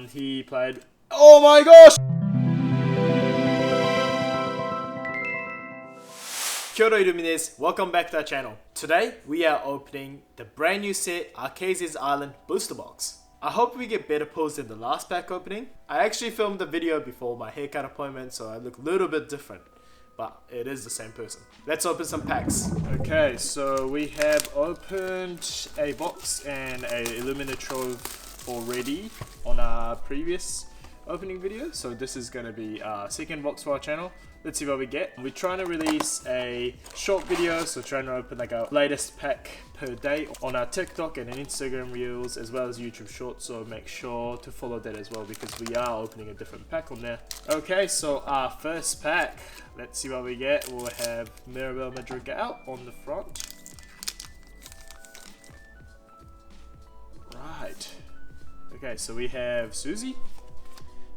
he played. Oh my gosh! Kia ora Illumines, welcome back to our channel. Today we are opening the brand new set Archazia'S Island booster box. I hope we get better pulls than the last pack opening. I actually filmed the video before my haircut appointment, so I look a little bit different, but it is the same person. Let's open some packs. Okay, so we have opened a box and a Illumina Trove already on our previous opening video, so this is going to be our second box for our channel. Let's see what we get. We're trying to release a short video, so trying to open like our latest pack per day on our TikTok and Instagram reels as well as YouTube shorts, so make sure to follow that as well because we are opening a different pack on there. Okay, so our first pack, let's see what we get. We'll have Mirabel Madrigal out on the front. Right. Okay, so we have Susie.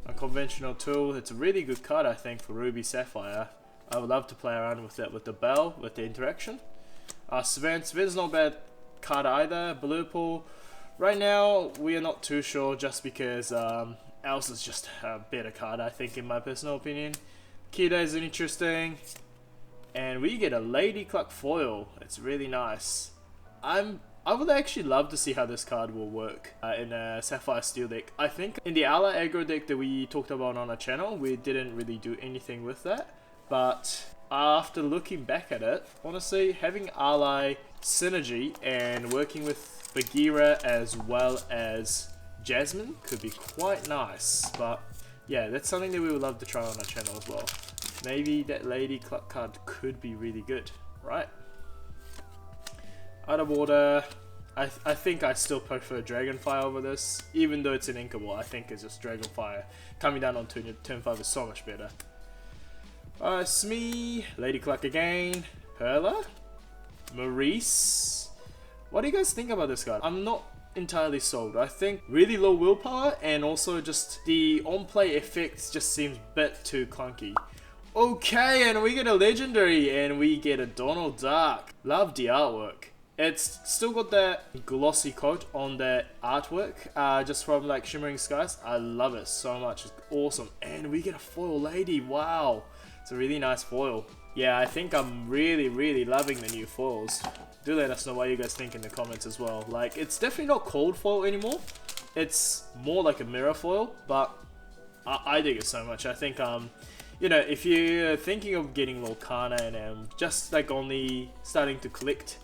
Unconventional tool. It's a really good card, I think, for Ruby Sapphire. I would love to play around with that with the bell, with the interaction. Sven's not a bad card either. Blue Pool. Right now, we are not too sure just because Else is just a better card, I think, in my personal opinion. Kida is interesting. And we get a Lady Cluck foil. It's really nice. I would actually love to see how this card will work in a Sapphire Steel deck. I think in the Ally aggro deck that we talked about on our channel, we didn't really do anything with that. But after looking back at it, honestly, having Ally synergy and working with Bagheera as well as Jasmine could be quite nice. But yeah, that's something that we would love to try on our channel as well. Maybe that Lady Cluck card could be really good, right? Out of order, I think I still prefer Dragonfire over this, even though it's an Inkwell. I think it's just Dragonfire. Coming down on turn 5 is so much better. Smee, Lady Cluck again, Perla, Maurice. What do you guys think about this card? I'm not entirely sold. I think really low willpower and also just the on-play effects just seems a bit too clunky. Okay, and we get a legendary and we get a Donald Duck. Love the artwork. It's still got that glossy coat on the artwork, just from like Shimmering Skies. I love it so much, it's awesome. And we get a foil lady, wow. It's a really nice foil. Yeah, I think I'm really loving the new foils. Do let us know what you guys think in the comments as well. Like, it's definitely not cold foil anymore. It's more like a mirror foil, but I dig it so much. I think, you know, if you're thinking of getting Lorcana and just like only starting to collect,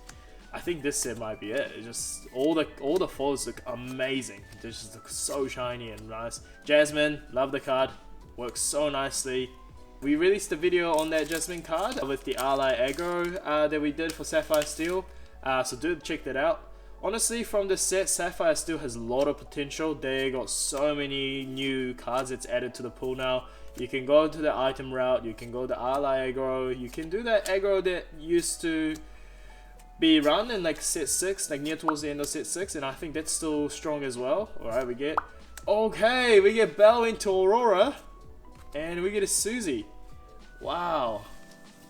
I think this set might be it. It's just all the foils look amazing. They just look so shiny and nice. Jasmine, love the card. Works so nicely. We released a video on that Jasmine card with the Ally aggro that we did for Sapphire Steel. So do check that out. Honestly, from this set, Sapphire Steel has a lot of potential. They got so many new cards that's added to the pool now. You can go to the item route. You can go the Ally aggro. You can do that aggro that used to be run in like set 6, like near towards the end of set 6, and I think that's still strong as well. Alright, we get Belle into Aurora, and we get a Susie. Wow,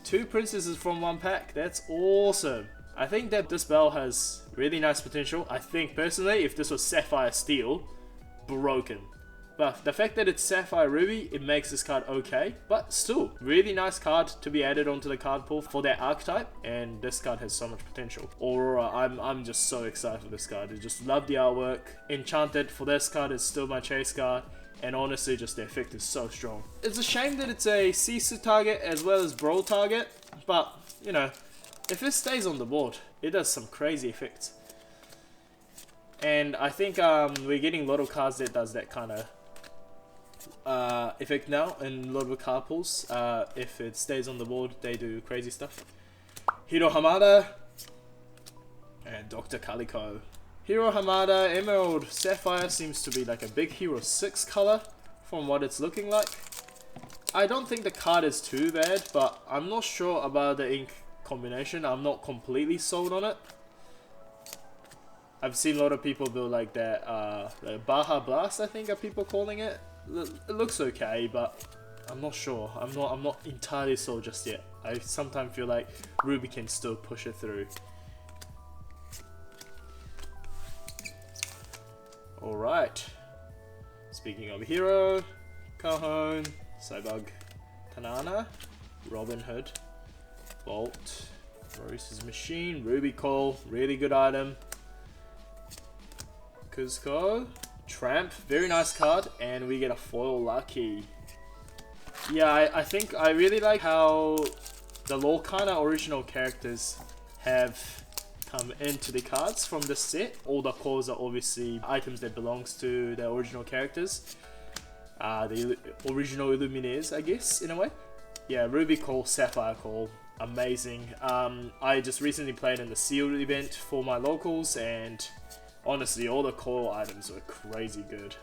2 princesses from 1 pack. That's awesome. I think that this Belle has really nice potential. I think personally, if this was Sapphire Steel, broken. But the fact that it's Sapphire Ruby, it makes this card okay. But still, really nice card to be added onto the card pool for that archetype. And this card has so much potential. Aurora, I'm just so excited for this card. I just love the artwork. Enchanted for this card is still my chase card. And honestly, just the effect is so strong. It's a shame that it's a Sisu target as well as Brawl target. But, you know, if it stays on the board, it does some crazy effects. And I think we're getting a lot of cards that does that kind of effect now in a lot of card pools. If it stays on the board, they do crazy stuff. Hiro Hamada and Dr. Calico. Hiro Hamada Emerald Sapphire seems to be like a big Hero 6 color from what it's looking like. I don't think the card is too bad, but I'm not sure about the ink combination. I'm not completely sold on it. I've seen a lot of people build like that the Baja Blast, I think are people calling it. It looks okay, but I'm not sure. I'm not entirely sold just yet. I sometimes feel like Ruby can still push it through. Alright. Let's Speaking of hero, Cajon, Cybug, Tanana, Robin Hood, Bolt, Maurice's Machine, Ruby Call, really good item, Kuzco, Tramp, very nice card, and we get a foil Lucky. Yeah, I think I really like how the Lorcana original characters have come into the cards from the set. All the calls are obviously items that belongs to the original characters. The original Illuminaires, I guess, in a way. Yeah, Ruby Call, Sapphire Call, amazing. I just recently played in the sealed event for my locals, and honestly, all the call items were crazy good.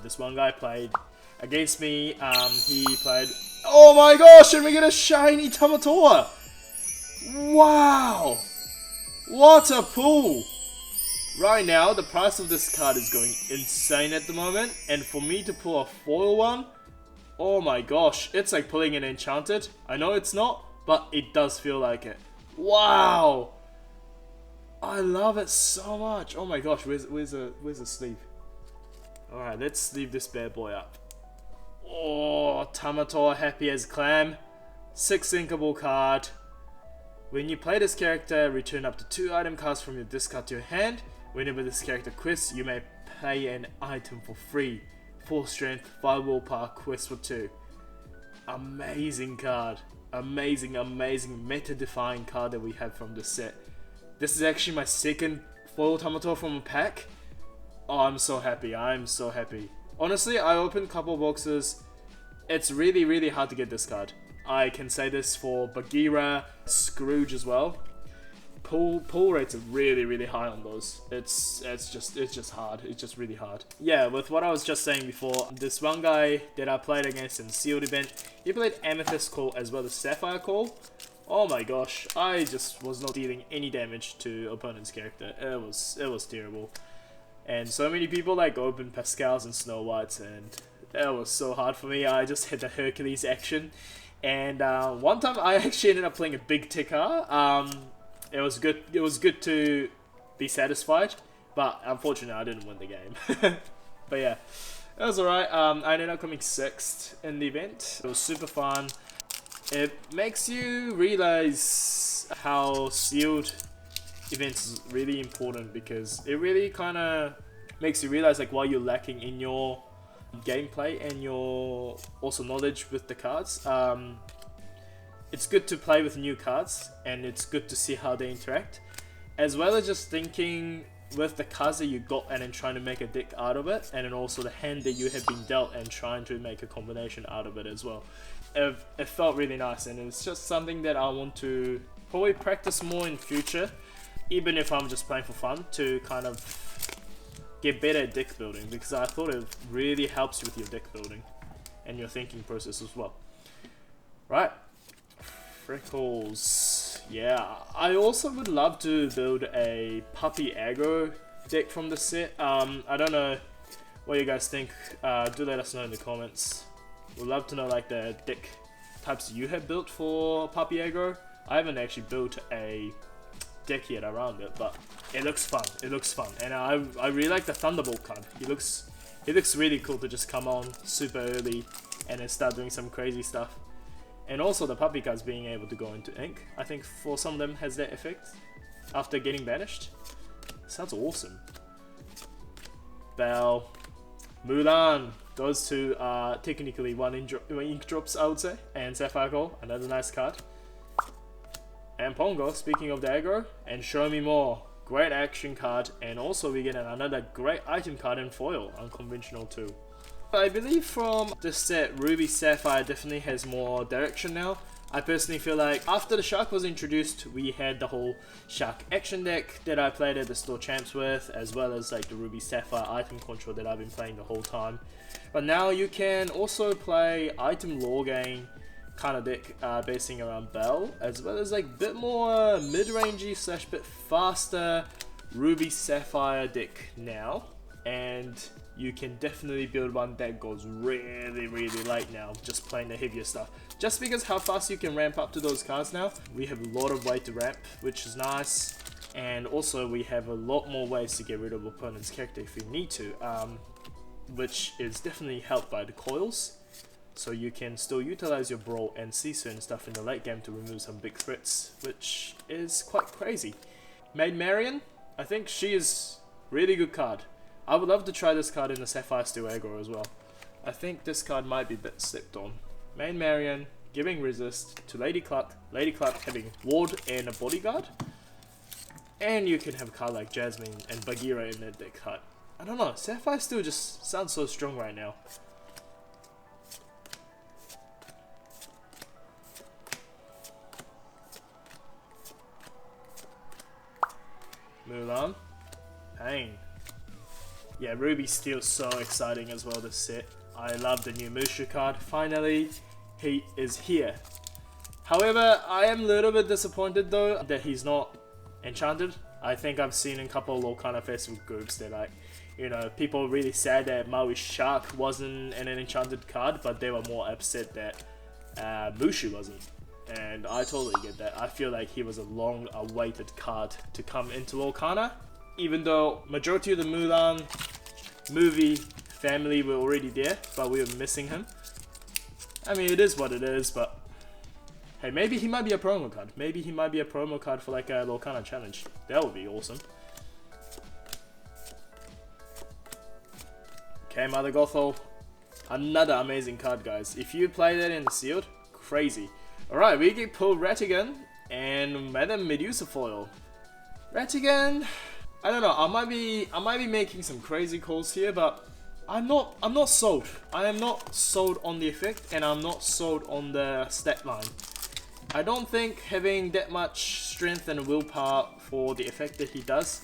This one guy played against me. He played... Oh my gosh, and we get a shiny Tamatoa! Wow! What a pull! Right now, the price of this card is going insane at the moment, and for me to pull a foil one, oh my gosh, it's like pulling an Enchanted. I know it's not, but it does feel like it. Wow! I love it so much. Oh my gosh, where's the sleeve? Alright, let's sleeve this bad boy up. Oh, Tamatoa happy as clam. 6 inkable card. When you play this character, return up to 2 item cards from your discard to your hand. Whenever this character quests, you may pay an item for free. 4 strength, 5 willpower, quest for 2. Amazing card. Amazing, amazing meta-defying card that we have from this set. This is actually my second foil Tamatoa from a pack. Oh, I'm so happy. I'm so happy. Honestly, I opened a couple boxes. It's really, really hard to get this card. I can say this for Bagheera, Scrooge as well. Pull rates are really, really high on those. It's just hard. It's just really hard. Yeah, with what I was just saying before, this one guy that I played against in sealed event, he played Amethyst Call as well as Sapphire Call. Oh my gosh, I just was not dealing any damage to opponent's character. It was terrible. And so many people like opened Pascals and Snow Whites, and that was so hard for me. I just had the Hercules action. And one time I actually ended up playing a big ticker. It was good to be satisfied, but unfortunately I didn't win the game. But yeah, it was alright. I ended up coming 6th in the event. It was super fun. It makes you realize how sealed events is really important, because it really kind of makes you realize like why you're lacking in your gameplay and your also knowledge with the cards. It's good to play with new cards, and it's good to see how they interact, as well as just thinking with the cards that you got and then trying to make a deck out of it, and then also the hand that you have been dealt and trying to make a combination out of it as well. It felt really nice, and it's just something that I want to probably practice more in future, even if I'm just playing for fun, to kind of get better at deck building, because I thought it really helps you with your deck building and your thinking process as well. Right. Freckles. Yeah, I also would love to build a puppy aggro deck from the set. I don't know what you guys think. Do let us know in the comments. We'd love to know like the deck types you have built for puppy aggro. I haven't actually built a deck yet around it, but it looks fun. It looks fun, and I really like the Thunderbolt card. He looks really cool to just come on super early and then start doing some crazy stuff. And also the puppy cards being able to go into ink, I think for some of them has that effect after getting banished. Sounds awesome. Belle, Mulan, those two are technically one ink drops, I would say, and Sapphire Call, another nice card. And Pongo, speaking of the aggro, and Show Me More, great action card, and also we get another great item card in foil, unconventional too. I believe from this set, Ruby Sapphire definitely has more direction now. I personally feel like after the Shark was introduced, we had the whole Shark action deck that I played at the store champs with, as well as like the Ruby Sapphire item control that I've been playing the whole time. But now you can also play item lore game kind of deck basing around Belle, as well as like bit more mid-rangey / bit faster Ruby Sapphire deck now. And you can definitely build one that goes really light now, just playing the heavier stuff. Just because how fast you can ramp up to those cards now, we have a lot of way to ramp, which is nice. And also we have a lot more ways to get rid of opponent's character if we need to. which is definitely helped by the coils. So you can still utilize your brawl and see certain stuff in the late game to remove some big threats, which is quite crazy. Maid Marian, I think she is really good card. I would love to try this card in the Sapphire Steel aggro as well. I think this card might be a bit slept on. Maid Marian giving resist to Lady Clark having ward and a bodyguard. And you can have a card like Jasmine and Bagheera in that deck card. I don't know, Sapphire Steel just sounds so strong right now. Mulan. Pain. Yeah, Ruby Steel's so exciting as well this set. I love the new Mushu card. Finally, he is here. However, I am a little bit disappointed though that he's not enchanted. I think I've seen in a couple of Lorcana Facebook groups that, like, you know, people really sad that Maui Shark wasn't an enchanted card, but they were more upset that Mushu wasn't. And I totally get that. I feel like he was a long awaited card to come into Lorcana. Even though majority of the Mulan movie family were already there, but we were missing him. I mean, it is what it is, but hey, maybe he might be a promo card. Maybe he might be a promo card for like a Lorcana challenge. That would be awesome. Okay, Mother Gothel. Another amazing card, guys. If you play that in the sealed, crazy. Alright, we get pull Ratigan and Madame Medusa foil. Ratigan, I don't know, I might be making some crazy calls here, but I'm not sold. I am not sold on the effect, and I'm not sold on the stat line. I don't think having that much strength and willpower for the effect that he does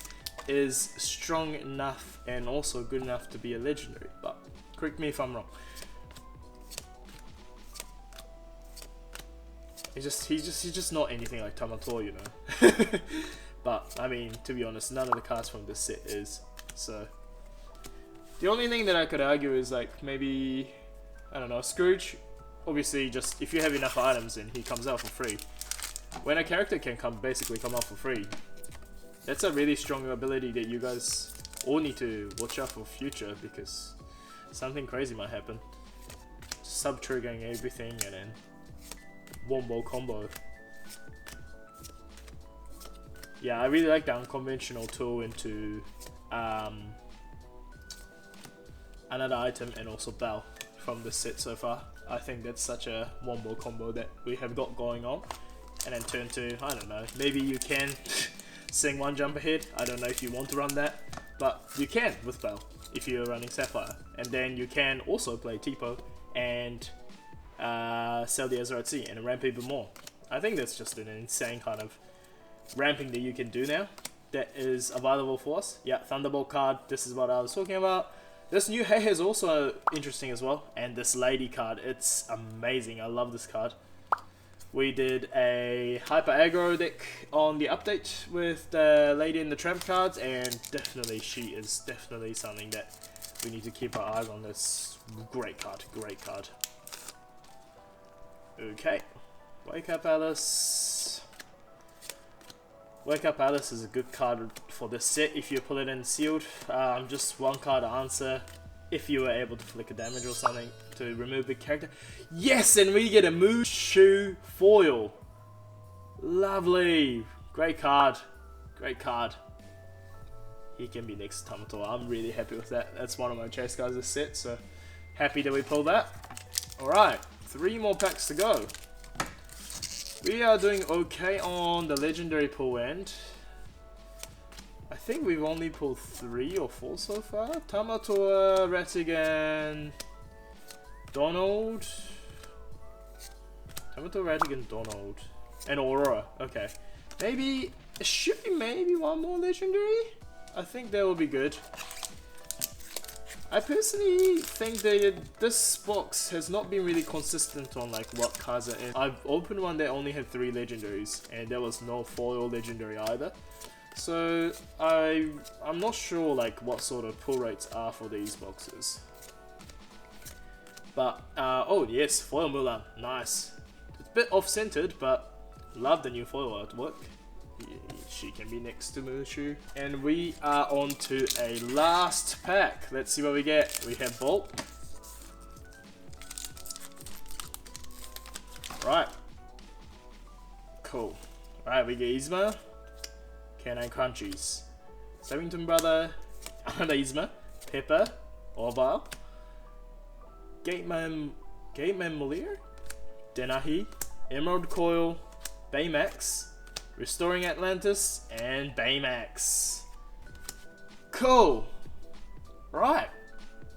is strong enough and also good enough to be a legendary, but correct me if I'm wrong. He's just not anything like Tamator, you know. But I mean, to be honest, none of the cards from this set is. So the only thing that I could argue is like maybe, I don't know, Scrooge. Obviously, just if you have enough items, then he comes out for free. When a character can basically come out for free, that's a really strong ability that you guys all need to watch out for future, because something crazy might happen. Sub triggering everything and then wombo combo. Yeah, I really like the unconventional tool into another item and also Bell from the set so far. I think that's such a wombo combo that we have got going on. And then turn 2, I don't know, maybe you can sing one jump ahead. I don't know if you want to run that, but you can with Bell if you're running Sapphire. And then you can also play Tipo and sell the Archazia'S and ramp even more. I think that's just an insane kind of ramping that you can do now that is available for us. Yeah, Thunderbolt card, this is what I was talking about. This new Hey is also interesting as well, and this Lady card, it's amazing. I love this card. We did a Hyper Aggro deck on the update with the Lady and the Tramp cards, and definitely she is definitely something that we need to keep our eyes on. This great card, great card. Okay, Wake Up Alice. Wake Up Alice is a good card for this set if you pull it in sealed. Just one card to answer if you were able to flicker damage or something to remove the character. Yes, and we get a Mushu foil. Lovely. Great card. Great card. He can be next to Tamator. I'm really happy with that. That's one of my chase cards this set, so happy that we pulled that. Alright, 3 more packs to go. We are doing okay on the legendary pull end. I think we've only pulled 3 or 4 so far. Tamator, Ratigan, Donald. Tamator, Ratigan, Donald. And Aurora. Okay. Maybe, it should be maybe one more legendary? I think that would be good. I personally think that this box has not been really consistent on like what cards are in. I've opened one that only had 3 legendaries, and there was no foil legendary either. So I'm not sure like what sort of pull rates are for these boxes. But oh yes, foil Mulan, nice. It's a bit off-centered, but love the new foil artwork. she can be next to Mushu. And we are on to a last pack. Let's see what we get. We have Bolt. Alright. Cool. Alright, we get Yzma. Canine Crunchies. Savington Brother. Yzma. Pepper. Orval. Gateman Moliere. Denahi. Emerald Coil. Baymax. Restoring Atlantis. And Baymax. Cool. Right.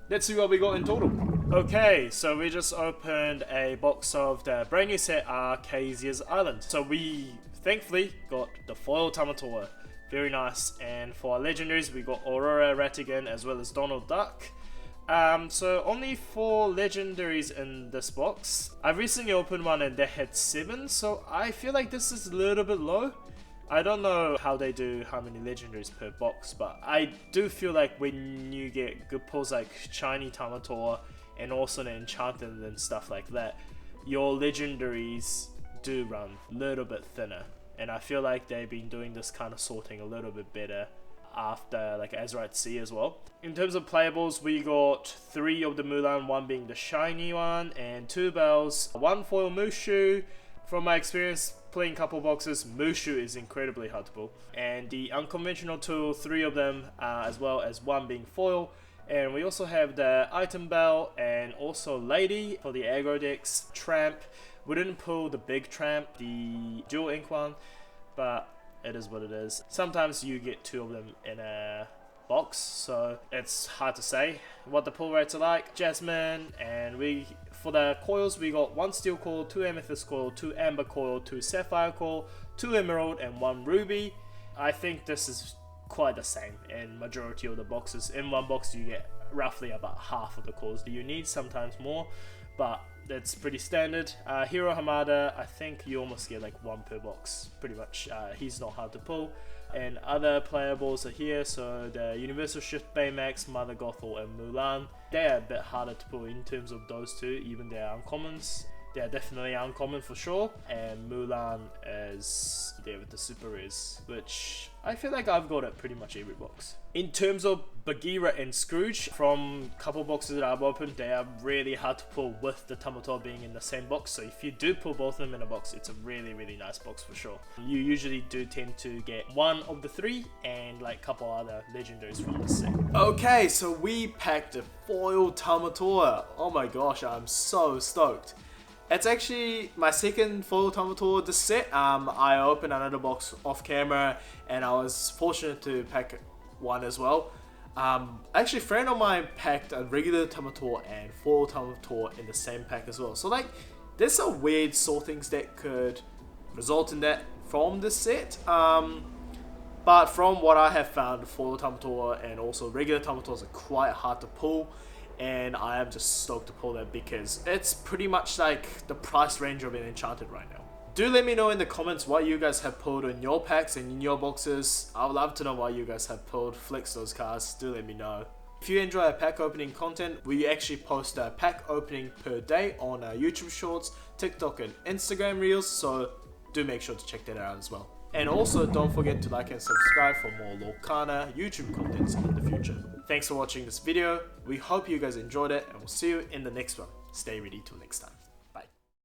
Let's see what we got in total. Okay, so we just opened a box of the brand new set Archazia'S Island. So we thankfully got the foil Tamatoa. Very nice. And for our legendaries, we got Aurora Ratigan as well as Donald Duck. So only 4 legendaries in this box. I recently opened one and they had 7, so I feel like this is a little bit low. I don't know how they do how many legendaries per box, but I do feel like when you get good pulls like Shiny Tamatoa and also the Enchanted and stuff like that, your legendaries do run a little bit thinner. And I feel like they've been doing this kind of sorting a little bit better after like Archazia'S as well. In terms of playables, we got 3 of the Mulan, 1 being the shiny one, and 2 bells, 1 foil Mushu. From my experience playing couple boxes, Mushu is incredibly hard to pull. And the unconventional tool, 3 of them, as well as 1 being foil. And we also have the item bell and also lady for the aggro decks. Tramp, we didn't pull the big tramp, the dual ink one, but it is what it is. Sometimes you get 2 of them in a box, so it's hard to say what the pull rates are like. Jasmine, and for the coils, we got 1 steel coil, 2 amethyst coil, 2 amber coil, 2 sapphire coil, 2 emerald, and 1 ruby. I think this is quite the same in majority of the boxes. In one box, you get roughly about half of the coils that you need, sometimes more, but that's pretty standard. Hiro Hamada, I think you almost get like 1 per box, pretty much. He's not hard to pull. And other playables are here, so the Universal Shift Baymax, Mother Gothel, and Mulan. They are a bit harder to pull in terms of those 2, even they are uncommons. They are definitely uncommon for sure. And Mulan is there with the super rares, which I feel like I've got at pretty much every box. In terms of Bagheera and Scrooge, from couple boxes that I've opened, they are really hard to pull with the Tamatoa being in the same box. So if you do pull both of them in a box, it's a really, really nice box for sure. You usually do tend to get 1 of the 3 and like couple other legendaries from the set. Okay, so we packed a foil Tamatoa. Oh my gosh, I'm so stoked. It's actually my second foil Tamatoa this set. I opened another box off camera and I was fortunate to pack 1 as well. Actually, a friend of mine packed a regular Tamatoa and foil Tamatoa in the same pack as well. So like, there's some weird sortings that could result in that from this set. But from what I have found, foil Tamatoa and also regular Tamatoas are quite hard to pull. And I am just stoked to pull that because it's pretty much like the price range of an Enchanted right now. Do let me know in the comments what you guys have pulled in your packs and in your boxes. I would love to know what you guys have pulled. Flex those cards, do let me know. If you enjoy our pack opening content, we actually post a pack opening per day on our YouTube Shorts, TikTok and Instagram Reels, so do make sure to check that out as well. And also don't forget to like and subscribe for more Lorcana YouTube contents in the future. Thanks for watching this video. We hope you guys enjoyed it and we'll see you in the next one. Stay ready till next time.